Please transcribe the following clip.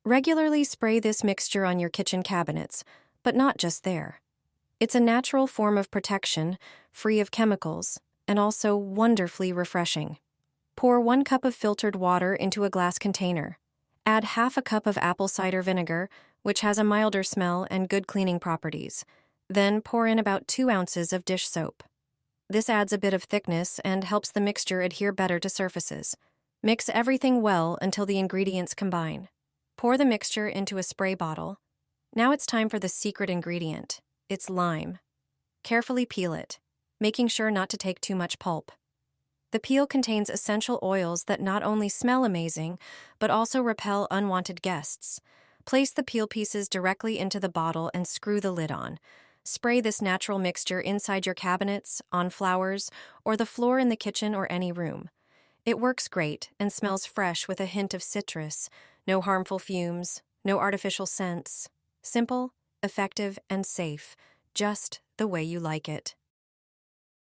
Regularly spray this mixture on your kitchen cabinets, but not just there. It's a natural form of protection, free of chemicals, and also wonderfully refreshing. Pour 1 cup of filtered water into a glass container. Add half a cup of apple cider vinegar, which has a milder smell and good cleaning properties. Then pour in about 2 ounces of dish soap. This adds a bit of thickness and helps the mixture adhere better to surfaces. Mix everything well until the ingredients combine. Pour the mixture into a spray bottle. Now it's time for the secret ingredient. It's lime. Carefully peel it, making sure not to take too much pulp. The peel contains essential oils that not only smell amazing, but also repel unwanted guests. Place the peel pieces directly into the bottle and screw the lid on. Spray this natural mixture inside your cabinets, on flowers, or the floor in the kitchen or any room. It works great and smells fresh with a hint of citrus. No harmful fumes, no artificial scents. Simple, effective, and safe, just the way you like it.